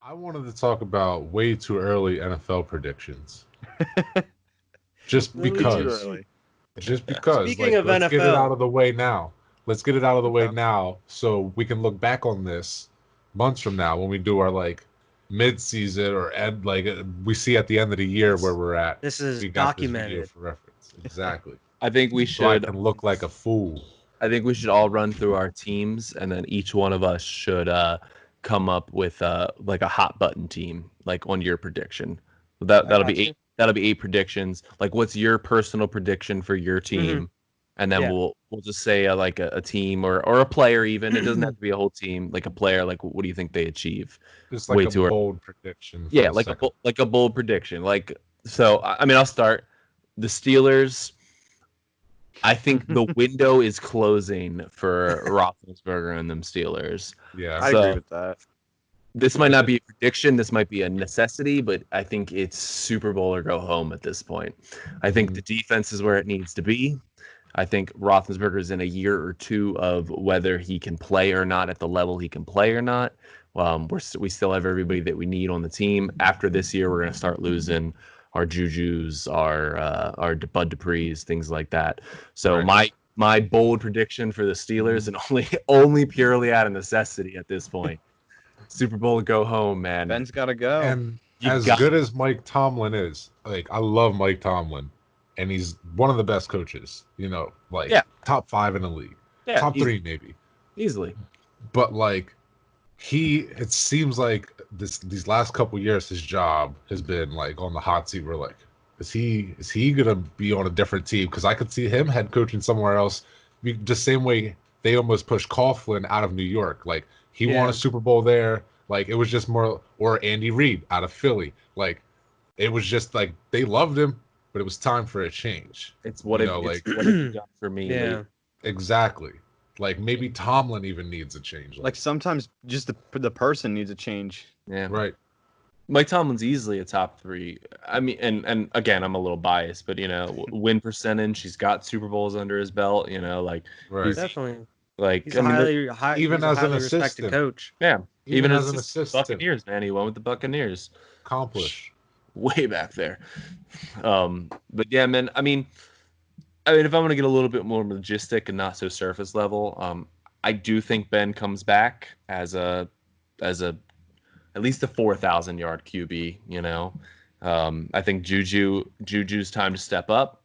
I wanted to talk about way too early NFL predictions. Just Way too because. early. Just because. Speaking Like, of let's get it out NFL, of the way now. Let's get it out of the way Okay. now so we can look back on this months from now when we do our like mid-season or end like we see at the end of the year where this we're at. this is We got this video documented. for reference. Exactly. I think we So I should. can look like a fool. I think we should all run through our teams, and then each one of us should come up with like a hot button team, like on your prediction. That I that'll got be you. eight. That'll be eight predictions. Like, what's your personal prediction for your Hmm. team? And then Yeah. we'll just say like a team or a player even. It doesn't have to be a whole team. Like a player. Like what do you think they achieve? Just like Way a too early. bold prediction for Yeah, the second. like a bold prediction. Like so. I mean, I'll start. The Steelers. I think the window is closing for Roethlisberger and them Steelers. Yeah. I agree So with that. this might not be a prediction. This might be a necessity, but I think it's Super Bowl or go home at this point. I think the defense is where it needs to be. I think Roethlisberger is in a year or two of whether he can play or not at the level he can play or not. We still have everybody that we need on the team. After this year, we're going to start losing our Juju's, our Bud Dupree's, things like that. So Right. my bold prediction for the Steelers, and only purely out of necessity at this point, Super Bowl to go home, man. Ben's got to go. And You as got good as Mike Tomlin is, like I love Mike Tomlin, and he's one of the best coaches. Like Yeah. top 5 in the league, yeah, top 3 maybe. easily. But like it seems like these last couple years, his job has been like on the hot seat. We're like, is he gonna be on a different team? Because I could see him head coaching somewhere else, just same way they almost pushed Coughlin out of New York. Like he won Yeah. a Super Bowl there. Like it was just more, or Andy Reid out of Philly. Like it was just like they loved him, but it was time for a change. It's what You it, know, it's like what it done for me. Yeah. exactly. Like maybe Tomlin even needs a change. Like sometimes just the person needs a change. Yeah. right. Mike Tomlin's easily a top 3. I mean, and again, I'm a little biased, but win percentage. He's got Super Bowls under his belt. Like Right. he's Definitely. like He's I a mean, even he's a as an highly respected assistant. coach. yeah, Even as an his assistant. Buccaneers, man, he went with the Buccaneers Accomplish. way back there. But yeah, man, I mean, if I'm gonna get a little bit more logistic and not so surface level, I do think Ben comes back as a at least a 4,000 yard QB. I think Juju's time to step up.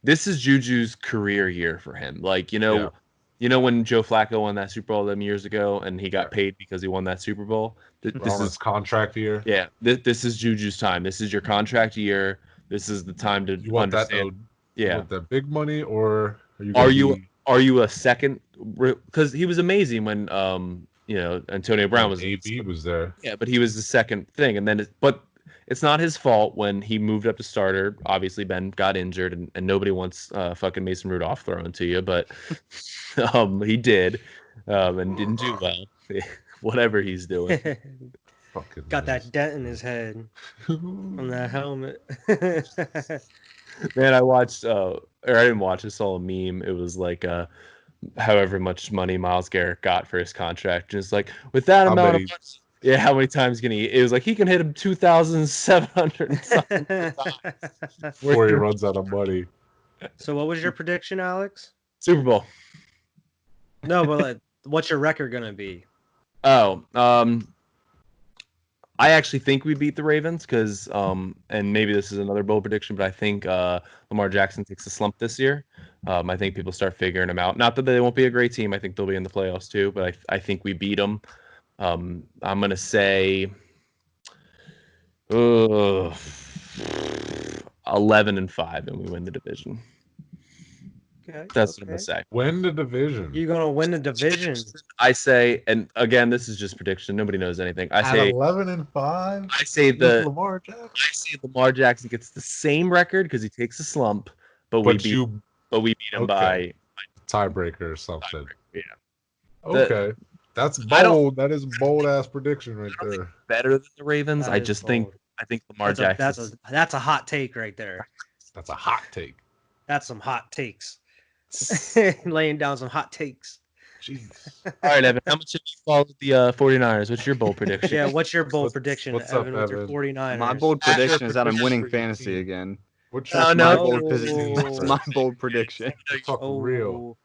This is Juju's career year for him. Like when Joe Flacco won that Super Bowl them years ago, and he got paid because he won that Super Bowl. This On his is contract year. yeah. This is Juju's time. This is your contract year. This is the time to You want that understand. Yeah. You want that big money, or are you? Are gonna you be- are you a second? Because he was amazing when Antonio Brown was AB was there? yeah, but he was the second thing, and then but it's not his fault when he moved up to starter. Obviously, Ben got injured, and nobody wants fucking Mason Rudolph thrown to you, but he did, and didn't do well. Whatever he's doing. Fucking Got nice. that dent in his head from that helmet. Man, I watched or I didn't watch. I saw a meme. It was like however much money Myles Garrett got for his contract. Just like with that How amount many- of money, yeah, how many times can he? It was like he can hit him 2,700 something. Before he runs out of money. So what was your prediction, Alex? Super Bowl. No, but like, what's your record gonna be? Oh, I actually think we beat the Ravens because, and maybe this is another bold prediction, but I think Lamar Jackson takes a slump this year. I think people start figuring him out. Not that they won't be a great team. I think they'll be in the playoffs too, but I think we beat them. I'm going to say 11-5, and we win the division. Okay, That's what I'm going to say. Win the division. You're gonna win the division. I say, and again, this is just prediction. Nobody knows anything. I At say 11-5. I say the Lamar Jackson. I say Lamar Jackson gets the same record because he takes a slump, but we beat him by tiebreaker or something. yeah. Okay, that's I don't- bold. That is bold ass prediction right there. Better than the Ravens. That I is just bold. think Lamar That's Jackson. that's a hot take right there. That's a hot take. That's some hot takes. Laying down some hot takes. Jeez. All right, Evan. How much have you followed the 49ers? What's your bold prediction? Yeah, what's your bold What's- prediction, what's up, Evan, with your Evan? 49ers? My bold What's your prediction is that I'm prediction winning for your fantasy team? again. What's That's your my no. bold prediction for your team That's my first? bold prediction. We're talking real.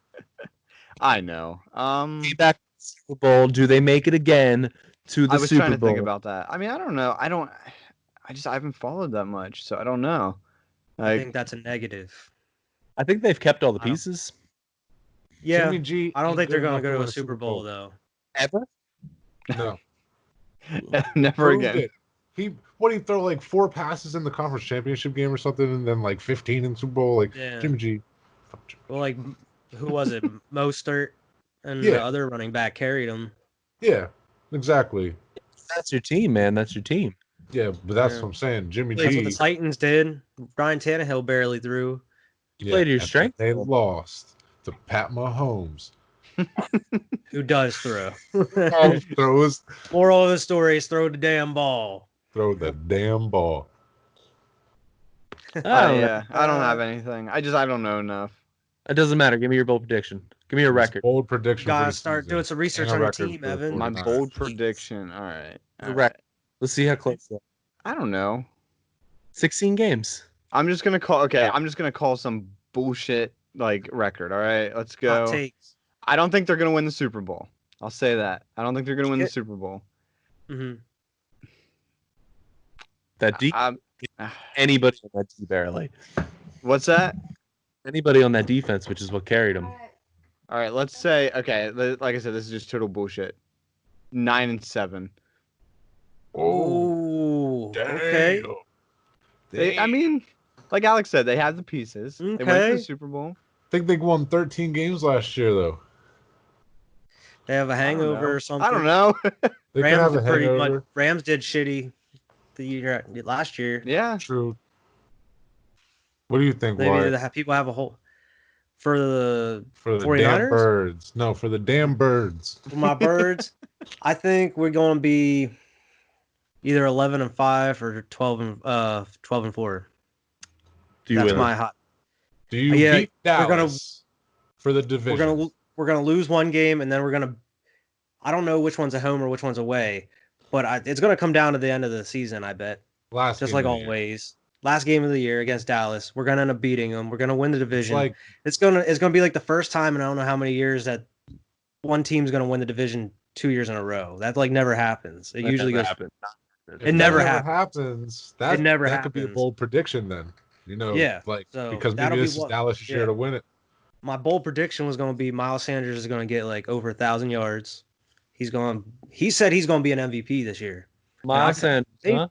I know. Be back to the Super Bowl. Do they make it again to the I was Super trying to Bowl? think about that. I mean, I don't know. I haven't followed that much, so I don't know. I Like, think that's a negative. I think they've kept all the I don't- pieces. Yeah, Jimmy G. I don't ain't think they're good going to enough go to win a Super Bowl, though. Ever? No, never proved again. it. He throw like 4 passes in the conference championship game or something, and then like 15 in Super Bowl. Like Yeah. Jimmy G. Fuck Jimmy. Well, like, who was it? Mostert and Yeah. the other running back carried him. Yeah, exactly. That's your team, man. That's your team. Yeah, but that's Yeah. what I'm saying. Jimmy That's G. what the Titans did. Brian Tannehill barely threw. You play to your and strength. They lost to Pat Mahomes. Who does throw? Throws Moral of the story is throw the damn ball. throw the damn ball. I don't know. Yeah, I don't have anything. I don't know enough. It doesn't matter. Give me your bold prediction. Give me your His record. bold prediction. Gotta for the start season doing some research and a on the record team, for the Evan. My 49ers. bold prediction. All right. The All record. right. Let's see how close. they are. I don't know. 16 games. I'm just gonna call. Okay, I'm just gonna call some bullshit like record. All right, let's Hot go. takes. I don't think they're gonna win the Super Bowl. I'll say that. I don't think they're gonna win the It- Super Bowl. hmm That deep. I'm- Anybody on that team barely. What's that? Anybody on that defense, which is what carried them. All right, let's say. Okay, like I said, this is just total bullshit. 9-7. Oh, okay. I mean, like Alex said, they have the pieces. They went to Okay. the Super Bowl. I think they won 13 games last year, though. They have a I don't hangover know. or something. I don't know. They could Rams have a did pretty hangover. much. Rams did shitty last year. Yeah. True. What do you think, Maybe Wyatt? they have people have a whole for the For the 49ers? damn birds. No, for the damn birds. for my birds. I think we're going to be either 11-5 or 12-4. Do you That's win? my hot. Do you Yeah, beat Dallas for the division? We're gonna lose one game, and then we're gonna. I don't know which one's at home or which one's away, but it's gonna come down to the end of the season. I bet, Last just game like of the year. always. Last game of the year against Dallas, we're gonna end up beating them. We're gonna win the It's division. like It's gonna be like the first time in I don't know how many years that one team's gonna win the division 2 years in a row. That like never happens. It That usually never goes. happened. if It that never happens. That never that could be a happens. bold prediction then. You know, Yeah, like so because that'll maybe be this is what- Dallas' year yeah. to win it. My bold prediction was gonna be Miles Sanders is gonna get like over 1,000 yards. He said he's gonna be an MVP this year. Miles Sanders, think- huh?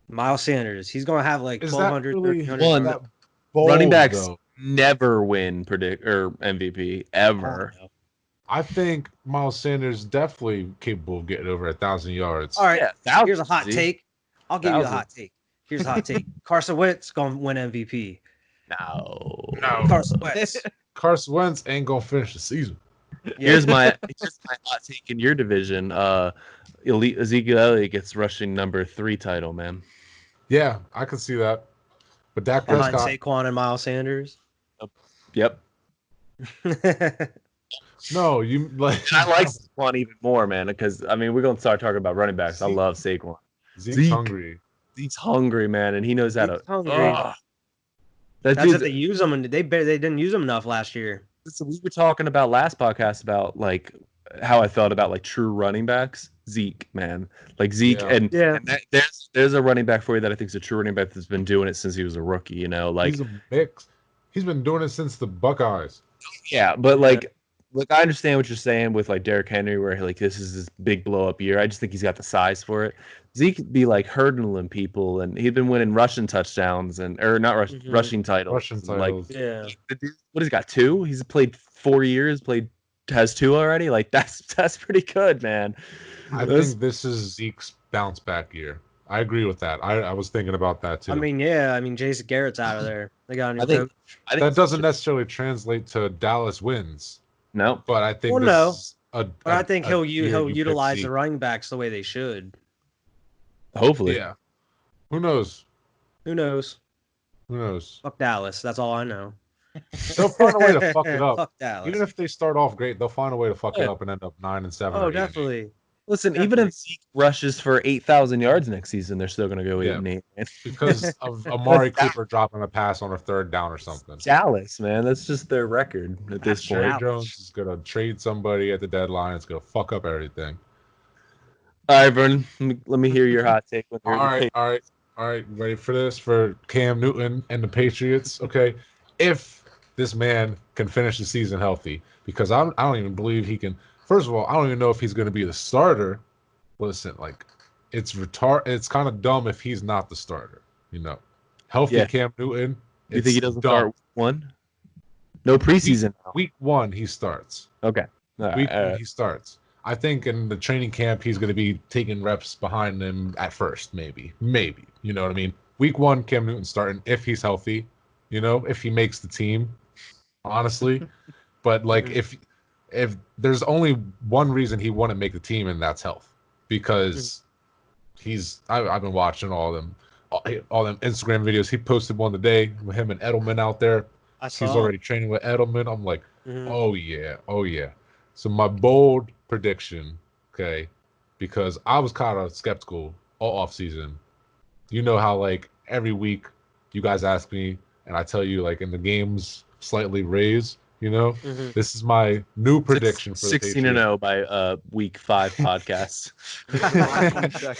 Miles Sanders. He's gonna have like Is that 1,200, really 1,300 One. yards. that bold, Running backs though? never win MVP ever. Oh, no. I think Miles Sanders definitely capable of getting over 1,000 yards. All right, Yeah, here's a hot thousands, take. I'll give you the Thousands. hot take. Here's a hot take. Carson Wentz gonna win MVP. No. Carson Wentz. Carson Wentz ain't gonna finish the season. Yeah. Here's my hot take in your division. Ezekiel Elliott gets rushing number 3 title, man. Yeah, I can see that. But Dak behind Prescott, Saquon and Miles Sanders. Yep. no, you like. I like Saquon even more, man, because I mean we're gonna start talking about running backs. I love Saquon. Zeke's Zeke. hungry. He's hungry, man, and he knows how to. He's hungry. Ugh. That That's if dude's- they use them, and they didn't use them enough last year. Listen, we were talking about last podcast about like how I felt about like true running backs. Zeke, man, like Zeke, Yeah. and, Yeah. and there's a running back for you that I think is a true running back that's been doing it since he was a rookie. You know, like He's a mix. He's been doing it since the Buckeyes. yeah, but like I understand what you're saying with like Derrick Henry, where like this is his big blow up year. I just think he's got the size for it. Zeke could be like hurdling people, and he'd been winning rushing touchdowns or not Mhm. rushing titles. Rushing and, like, titles. Yeah. the dude- what he's got 2? He's played 4 years. Has 2 already. Like that's pretty good, man. I think this is Zeke's bounce back year. I agree with that. I was thinking about that too. I mean, Jason Garrett's out of there. They got a new I think- coach. I think that doesn't necessarily translate to Dallas wins, no. but I think Well, this no. is a, But I think he'll year you pick utilize the Zeke. running backs the way they should. Hopefully, Yeah. Who knows? Who knows? Who knows? Fuck Dallas. That's all I know. They'll find a way to fuck it up. Fuck Dallas. Even if they start off great, they'll find a way to fuck it Yeah. up and end up 9-7 Oh, or 8-8. definitely. Listen, even Definitely. if Zeke rushes for 8,000 yards next season, they're still going to go 8-8. Because of Amari That's Cooper dropping a pass on a third down or something. Dallas, man. That's just their record at this That's point. Jerry Ouch. Jones is gonna trade somebody at the deadline. It's gonna fuck up everything. All right, Vernon, let me hear your hot take. All right. Ready for this? For Cam Newton and the Patriots. Okay, if this man can finish the season healthy, because I don't even believe he can. First of all, I don't even know if he's gonna be the starter. Listen, like it's It's kind of dumb if he's not the starter. You know, healthy Yeah. Cam Newton. You think he doesn't dumb. start week 1? No preseason. Week 1 he starts. Okay. All right, Week all 1 right. he starts. I think in the training camp he's going to be taking reps behind him at first, maybe. You know what I mean? Week 1, Cam Newton starting if he's healthy. You know, if he makes the team, honestly. But like, if there's only one reason he wouldn't make the team, and that's health, because I've been watching all them Instagram videos. He posted one today with him and Edelman out there. I He's saw. already training with Edelman. I'm like, Mhm. oh yeah. So my bold prediction, okay, because I was kind of skeptical all off season. You know how like every week you guys ask me, and I tell you like in the games slightly raise. You know, Mhm. this is my new prediction for the 16 and 0 by week 5 podcast.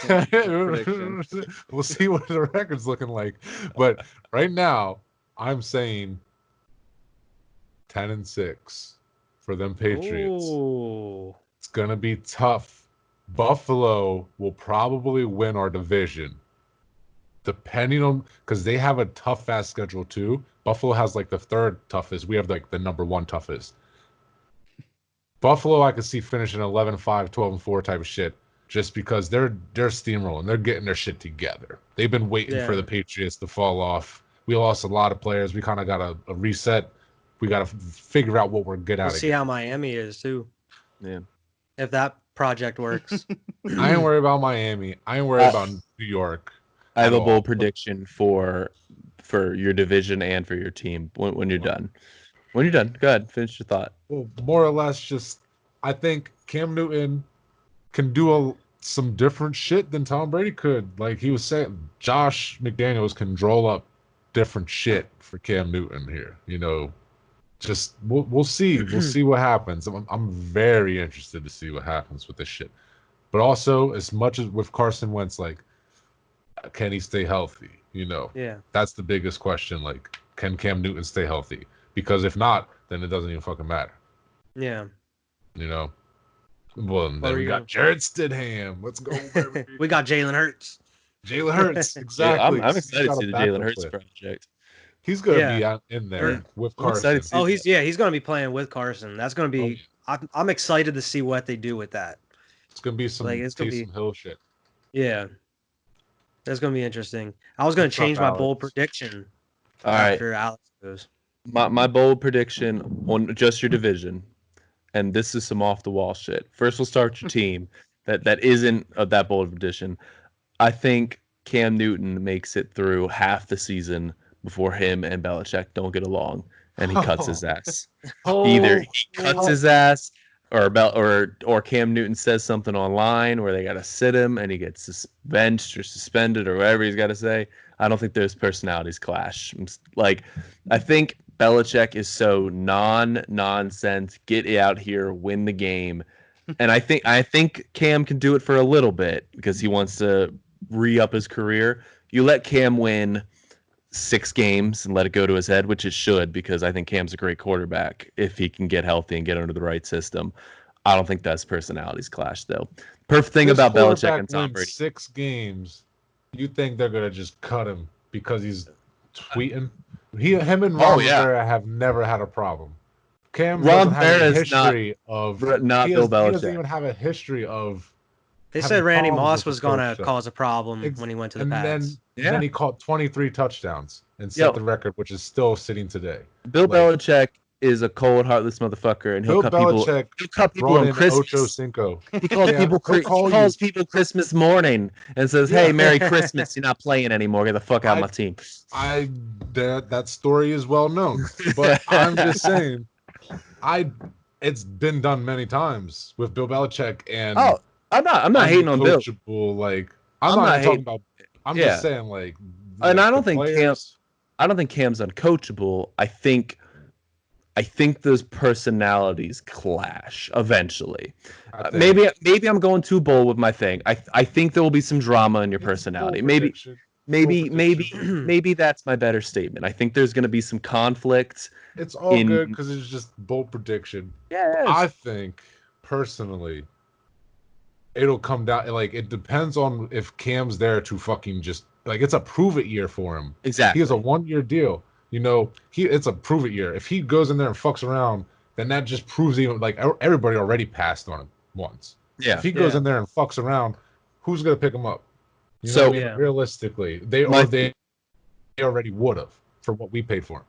Prediction. We'll see what the record's looking like. But right now, I'm saying 10-6 for them Patriots. Ooh. It's gonna be tough. Buffalo will probably win our division, depending on, because they have a tough fast schedule too. Buffalo has like the third toughest. We have like the number 1 toughest. Buffalo, I could see finishing 11-5, 12-4 type of shit, just because they're steamrolling. They're getting their shit together. They've been waiting for Yeah. the Patriots to fall off. We lost a lot of players. We kind of got a reset. We got to figure out what we're good at. We'll see how Miami is too. Yeah. If that project works. I ain't worried about Miami. I ain't worried about New York. I have at a all. bold prediction for your division and for your team when you're done. When you're done, go ahead, finish your thought. Well, more or less, just I think Cam Newton can do some different shit than Tom Brady could. Like he was saying, Josh McDaniels can draw up different shit for Cam Newton here. You know, just we'll see. We'll see what happens. I'm very interested to see what happens with this shit. But also, as much as with Carson Wentz, like, can he stay healthy? You know, Yeah. that's the biggest question. Like, can Cam Newton stay healthy? Because if not, then it doesn't even fucking matter. Yeah. You know. Well, and then Or we you got go- Jared Stidham. Let's go, baby. We got Jalen Hurts. Jalen Hurts. Yeah, Exactly. I'm He's excited to got see a the Jalen backup Hurts plan. project. He's gonna Yeah. be out in there Yeah. with I'm excited Carson. to see Oh, he's going to be playing with Carson. That's going to Oh, be. I'm excited to see what they do with that. It's gonna be some Like, it's gonna be- Taysom Hill shit. Yeah. That's going to be interesting. I was going to What's up, change my Alex? bold prediction All right, after Alex goes. my bold prediction on just your division, and this is some off the wall shit. First, we'll start with your team. That isn't that bold of prediction. I think Cam Newton makes it through half the season before him and Belichick don't get along, and he cuts his ass. Either he cuts his ass, or Cam Newton says something online where they got to sit him and he gets benched or suspended or whatever he's got to say. I don't think those personalities clash. Like, I think Belichick is so nonsense. Get out here, win the game, and I think Cam can do it for a little bit because he wants to re-up his career. You let Cam win 6 games and let it go to his head, which it should, because I think Cam's a great quarterback if he can get healthy and get under the right system. I don't think that's personalities clash, though. Perfect thing This about Belichick quarterback and Tom wins Brady. 6 games. You think they're gonna just cut him because he's tweeting? Him and Ron Oh, yeah. Rivera have never had a problem. Cam Ron doesn't have a Rivera is history of not he Bill He doesn't Belichick. even have a history of. They having said Randy problems Moss with the was going to coach, though. cause a problem when he went to the and Pats. then he caught 23 touchdowns and set Yo. the record, which is still sitting today. Bill Like- Belichick is a cold, heartless motherfucker, and Bill Belichick he'll cut people brought on in Ocho Christmas. Cinco. He calls Yeah, he'll he call calls you. people Christmas morning and says, "Hey, Yeah. Merry Christmas! You're not playing anymore. Get the fuck out of my team." That story is well known, but I'm just saying, it's been done many times with Bill Belichick, and Oh, I'm not hating on Bill. uncoachable. Like I'm I'm not not even talking hating. about. I'm Yeah. just saying, like, And I the don't think players. I don't think Cam's uncoachable. I think those personalities clash eventually. I think Maybe I'm going too bold with my thing. I think there will be some drama in your it's personality. bold Maybe prediction. maybe Bold maybe prediction. maybe that's my better statement. I think there's going to be some conflict It's all in good because it's just bold prediction. yeah. I think personally, it'll come down. Like it depends on if Cam's there to fucking just like it's a prove it year for him. Exactly. He has a 1 year deal. You know, it's a prove it year. If he goes in there and fucks around, then that just proves even like everybody already passed on him once. Yeah. If he goes Yeah. in there and fucks around, who's gonna pick him up? You know So- what I mean? Yeah. Realistically, they already would have for what we paid for him.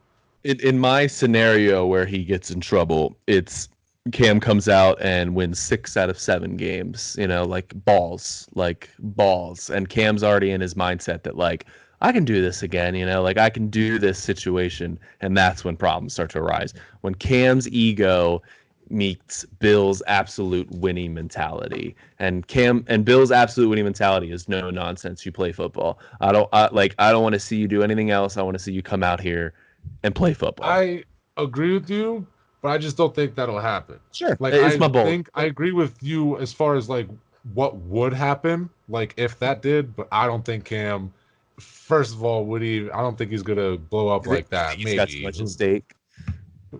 In my scenario where he gets in trouble, it's Cam comes out and wins 6 out of 7 games, like balls. And Cam's already in his mindset that like I can do this again, like I can do this situation, and that's when problems start to arise. When Cam's ego meets Bill's absolute winning mentality, and Bill's absolute winning mentality is no nonsense. You play football. I don't want to see you do anything else. I want to see you come out here and play football. I agree with you, but I just don't think that'll happen. Sure, Like it's I my bold. think I agree with you as far as like what would happen, like if that did, but I don't think Cam. First of all, I don't think he's gonna blow up like that. He's got too Maybe. much at stake.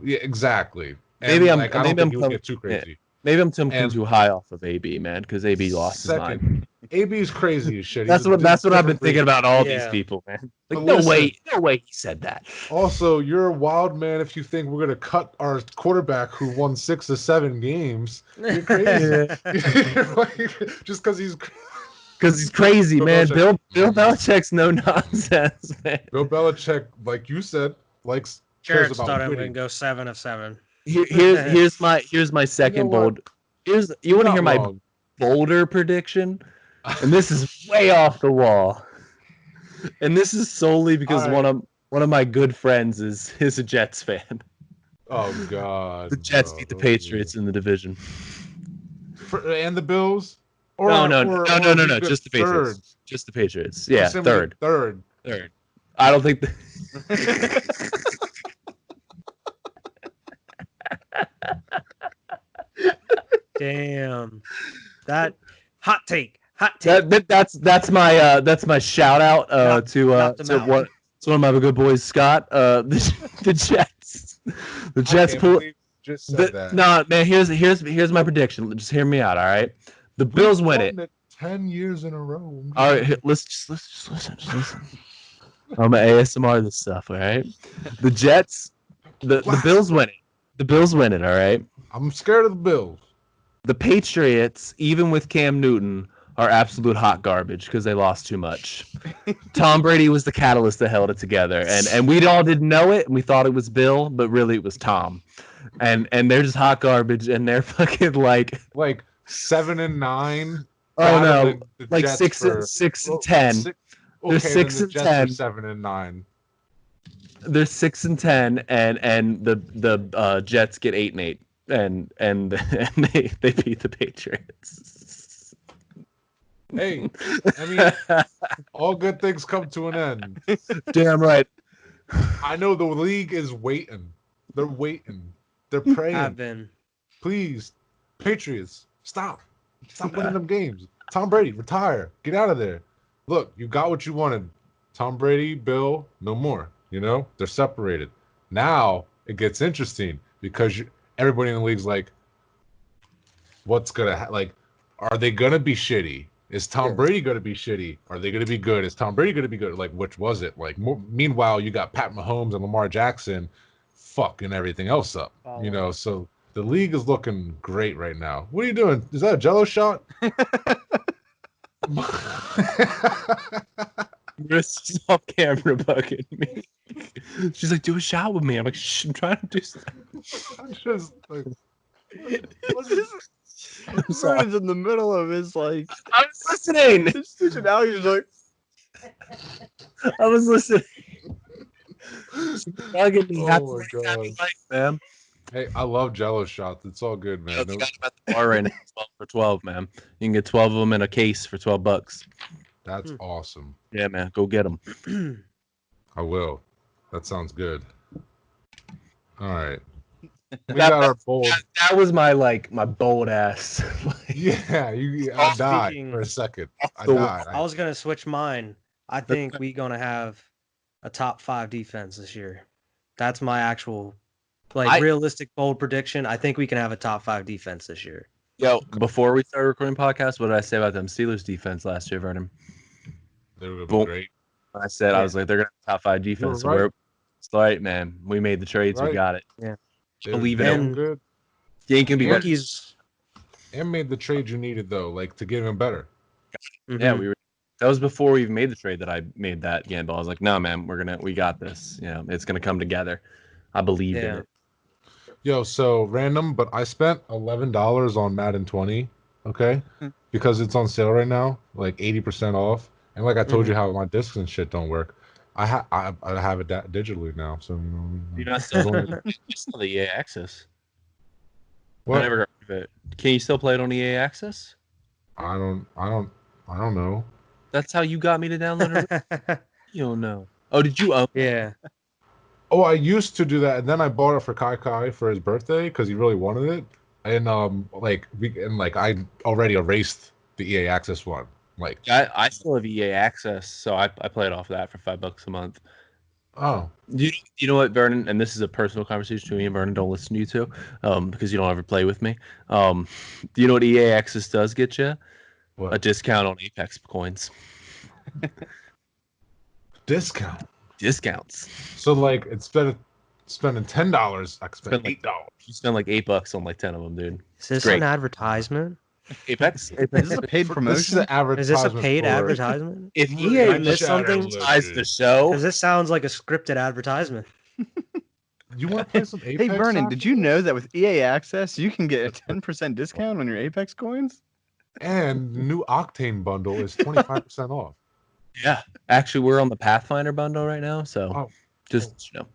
Yeah, exactly. And Maybe I'm. I don't Maybe think I'm he would coming. get too crazy. Maybe I'm coming And- too high off of AB, man, because AB lost his mind. Second, AB's crazy as shit. That's He's a what I've been different thinking breed. about all Yeah. these people, man. Like, But no listen. way he said that. Also, you're a wild man if you think we're gonna cut our quarterback who won 6 or 7 games. You're crazy. Just because he's Because he's crazy, Bill man. Belichick. Bill Belichick's no nonsense, man. Bill Belichick, like you said, cares Jarrett's about thought I'm winning. gonna go 7 of 7. Here's my second what? bold. You want to Not hear my wrong. bolder prediction? And this is way off the wall. And this is solely because All right. one of my good friends is a Jets fan. Oh God. The Jets bro. beat the Patriots in the division. And the Bills. Or, No, or no, we just the get Patriots. Just the Patriots. You're Yeah, saying we get third. Third. I don't think. Damn. That hot take. Hot take. That's my shout out Knock to them out. one of my good boys, Scott. The Jets. The Jets I can't pull. believe you just said that. No, man. Here's my prediction. Just hear me out. All right. The Bills win it. 10 years in a row. All right. Let's just listen. I'm gonna ASMR this stuff. All right. The Jets. The Bills win it. The Bills win it. All right. I'm scared of the Bills. The Patriots, even with Cam Newton, are absolute hot garbage because they lost too much. Tom Brady was the catalyst that held it together, and we all didn't know it, and we thought it was Bill, but really it was Tom. And they're just hot garbage, and they're fucking like 7-9. oh no, battling the like Jets 6 for- 6 and well, 10. six- They're okay, 6 then and the Jets are 10. 7-9. They're 6 and 10, and the Jets get 8 and 8, and they beat the Patriots. Hey, I mean, all good things come to an end. Damn right. I know the league is waiting. They're waiting. They're I've praying. been. Please, Patriots, stop winning them games. Tom Brady, retire. Get out of there. Look, you got what you wanted. Tom Brady, Bill, no more. They're separated. Now it gets interesting because everybody in the league's like, what's gonna are they gonna be shitty? Is Tom Brady gonna be shitty? Are they gonna be good? Is Tom Brady gonna be good? Which was it? Meanwhile, you got Pat Mahomes and Lamar Jackson fucking everything else up. So the league is looking great right now. What are you doing? Is that a Jello shot? Chris is off camera bugging me. She's like, do a shot with me. I'm like, shh, I'm trying to do something. I'm just like, Vernon's in the middle of his like. I was listening. His speech, and now he's like, I was listening. Bugging me. Happy oh my god. life, man. Hey, I love Jello shots. It's all good, man. They got them at the bar right now. 12 for 12, man. You can get 12 of them in a case for $12. That's awesome. Yeah, man. Go get them. I will. That sounds good. All right. We That- got our bold. That was my bold ass. Yeah, I died Speaking- for a second. I So- died. I was gonna switch mine. I think we gonna have a top 5 defense this year. That's my actual realistic bold prediction. I think we can have a top 5 defense this year. Yo, before we started recording podcast, what did I say about them Steelers defense last year, Vernon? They were Boom. great. I said I was like, they're gonna have top 5 defense. So right. it's right, man. We made the trades. We Right. got it. Yeah. Believe They in were And- good. You ain't gonna be better. Rookies. And made the trade you needed though, like to get him better. Yeah, Mhm. we were. That was before we even made the trade that I made that gamble. I was like, no, man, we got this. You know, it's gonna come together. I believe in Yeah. it. Yo, so random, but I spent $11 on Madden 20, okay? Because it's on sale right now, like 80% off. And like I told you how my discs and shit don't work. I have it digitally now, so you know. You're not still you still the EA Access. I What? never got rid of it. Can you still play it on EA Access? I don't know. That's how you got me to download it. You don't know. Oh, did you own? Yeah. Oh, I used to do that, and then I bought it for Kai for his birthday because he really wanted it. And I already erased the EA Access one. Like, I still have EA Access, so I play it off that for $5 a month. oh, You know what, Vernon? And this is a personal conversation between me and Vernon. Don't listen to you two, because you don't ever play with me. Do you know what EA Access does get you? what A discount on Apex coins. discount? Discounts. So like, instead of spending $10, I could spend Spend like- $8. You spend like $8 on like 10 of them, dude. Is this Great. an advertisement? Apex. is this a paid This is promotion? an advertisement. Is this a paid for advertisement? If Did EA I miss something? monetized the show, Because this sounds like a scripted advertisement. You want to play some Apex? Hey Vernon, after did you this? know that with EA Access you can get a 10% discount on your Apex coins? And the new Octane bundle is 25% off. yeah. Actually, we're on the Pathfinder bundle right now, so Oh. just you know.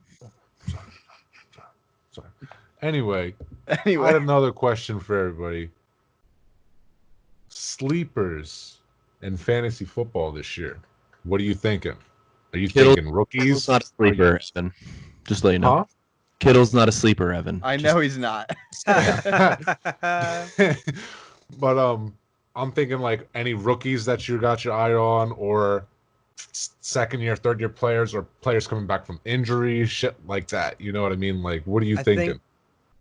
Sorry. Anyway, I had Anyway, another question for everybody. Sleepers in fantasy football this year. What are you thinking? Are you Kittle- thinking rookies? Kittle's not a sleeper, Evan. Just let you know. Huh? Kittle's not a sleeper, Evan. I Just- know he's not. But I'm thinking like any rookies that you got your eye on, or second year, third year players, or players coming back from injury, shit like that. You know what I mean? Like, what are you I thinking? think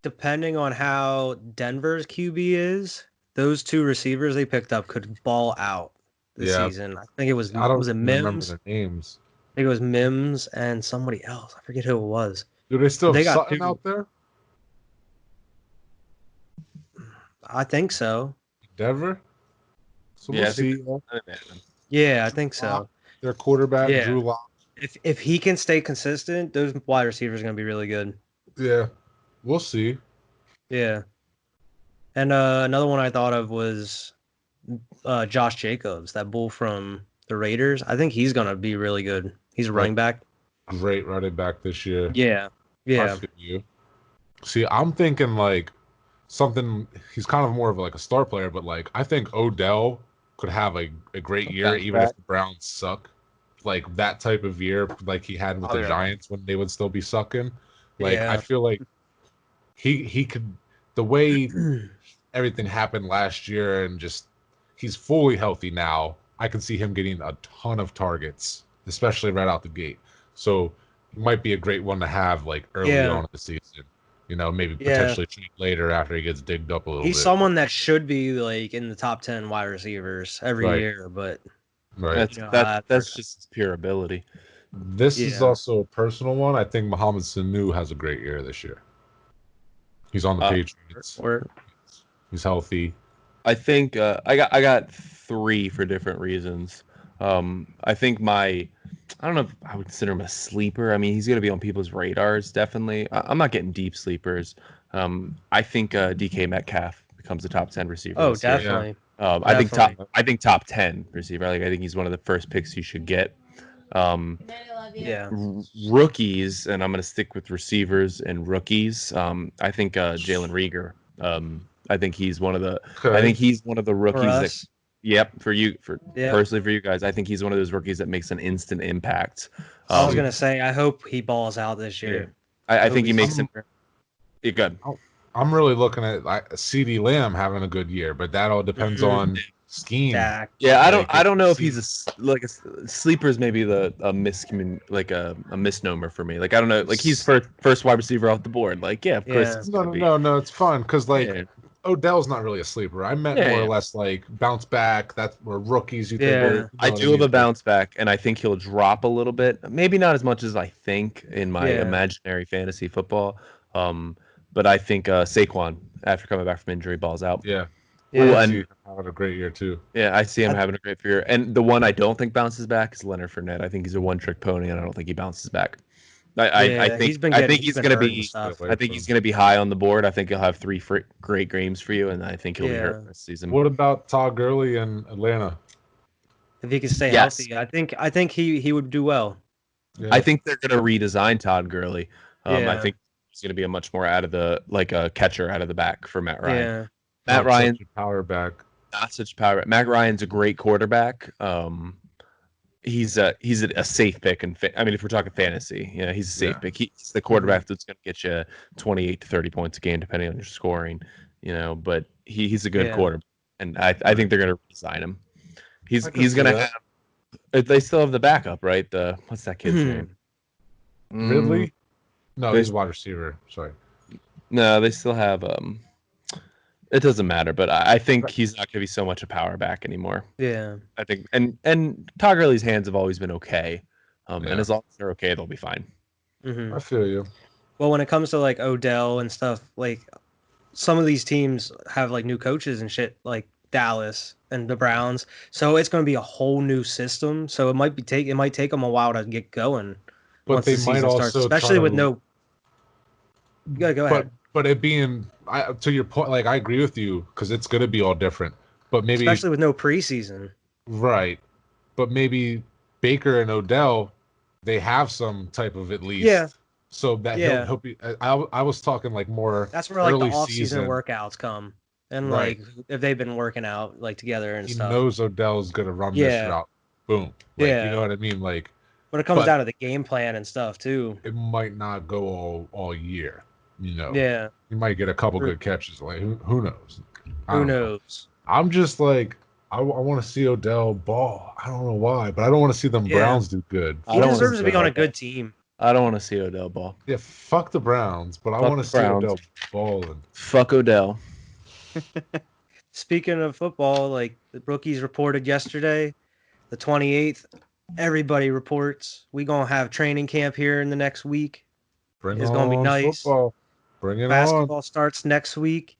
depending on how Denver's QB is, those 2 receivers they picked up could ball out this Yeah. season. I think it was I don't was it remember Mims? their names. I think it was Mims and somebody else. I forget who it was. Do they still They have got Sutton 2. out there? I think so. Denver? So Yeah, we'll I think see. Yeah, I think so. Their quarterback, Yeah. Drew Lock. If he can stay consistent, those wide receivers are gonna be really good. Yeah, we'll see. Yeah. And another one I thought of was Josh Jacobs, that bull from the Raiders. I think he's gonna be really good. He's a running back. Great running back this year. Yeah. I Yeah. feel you. See, I'm thinking like something. He's kind of more of like a star player, but like I think Odell could have a great year, Bounce even back. if the Browns suck. Like that type of year, like he had with Oh, the yeah. Giants when they would still be sucking. Like Yeah. I feel like he could, the way everything happened last year, and just he's fully healthy now. I can see him getting a ton of targets, especially right out the gate. So it might be a great one to have like early Yeah. on in the season. You know, maybe Yeah. potentially trade later after he gets digged up a little He's bit. someone that should be like in the top 10 wide receivers every Right. year, but Right. That's You know, that's just his pure ability. This is Yeah. also a personal one. I think Mohamed Sanu has a great year this year. He's on the Patriots. or He's healthy. I think I got 3 for different reasons. I think my I don't know if I would consider him a sleeper. I mean, he's going to be on people's radars, definitely. I'm not getting deep sleepers. I think DK Metcalf becomes a top 10 receiver Oh, this year. definitely. I think top 10 receiver. Like I think he's one of the first picks you should get. Yeah. Rookies, and I'm going to stick with receivers and rookies. I think Jalen Rieger. I think he's one of the. I think he's one of the rookies For that. us. Yep, Yep. personally for you guys, I think he's one of those rookies that makes an instant impact. I was gonna say, I hope he balls out this year. I think he makes it. Yeah, good. I'm really looking at CeeDee Lamb having a good year, but that all depends on scheme. Dak. Yeah, I don't know if he's a sleeper is maybe a misnomer for me. Like I don't know, like he's first wide receiver off the board. Like of course. It's No, it's fun because Odell's not really a sleeper. I meant more or less like bounce back. That's where rookies you think. I do have a bounce back, and I think he'll drop a little bit. Maybe not as much as I think in my imaginary fantasy football. But I think Saquon, after coming back from injury, balls out. Yeah. And having a great year too. Yeah, I see him having a great year. And the one I don't think bounces back is Leonard Fournette. I think he's a one-trick pony, and I don't think he bounces back. I think he's going to be high on the board. I think he'll have 3 great games for you, and I think he'll be hurt this season. What about Todd Gurley in Atlanta? If he can stay healthy, I think he would do well. Yeah. I think they're going to redesign Todd Gurley. I think he's going to be a much more out of the a catcher out of the back for Matt Ryan. Yeah. Matt Ryan, power back. Not such power. Matt Ryan's a great quarterback. He's a safe pick, and I mean, if we're talking fantasy, he's a safe pick. He's the quarterback that's going to get you 28 to 30 points a game, depending on your scoring. But he's a good quarterback, and I think they're going to resign him. He's going to have. They still have the backup, right? What's that kid's name? Ridley? No, he's a wide receiver. Sorry. No, they still have. It doesn't matter, but I think he's not going to be so much a power back anymore. Yeah. I think, and Todd Gurley's hands have always been okay, and as long as they're okay, they'll be fine. Mm-hmm. I feel you. Well, when it comes to like Odell and stuff, like some of these teams have like new coaches and shit, like Dallas and the Browns, so it's going to be a whole new system. So it might take them a while to get going. But they might also starts, especially with no. You gotta go ahead. But it being to your point, like I agree with you because it's going to be all different. But maybe especially with no preseason, right? But maybe Baker and Odell, they have some type of at least. Yeah. So that he'll be. I was talking like more. That's where like the off-season workouts come, and like if they've been working out like together and stuff. He knows Odell's going to run this route. Boom. Like, you know what I mean? Like. But it comes down to the game plan and stuff too. It might not go all year. Yeah. You might get a couple good catches. Like who knows? Who knows? I'm just like I want to see Odell ball. I don't know why, but I don't want to see them Browns do good. He deserves to be on a good team. I don't want to see Odell ball. Yeah, fuck the Browns, but I want to see Odell balling. Fuck Odell. Speaking of football, like the rookies reported yesterday, the 28th. Everybody reports we gonna have training camp here in the next week. It's gonna be nice. Football. Bring it Basketball starts next week.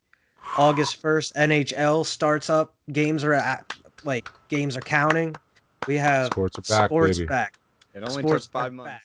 August 1st, NHL starts up. Games are counting. We have sports are back, baby. It only took 5 months.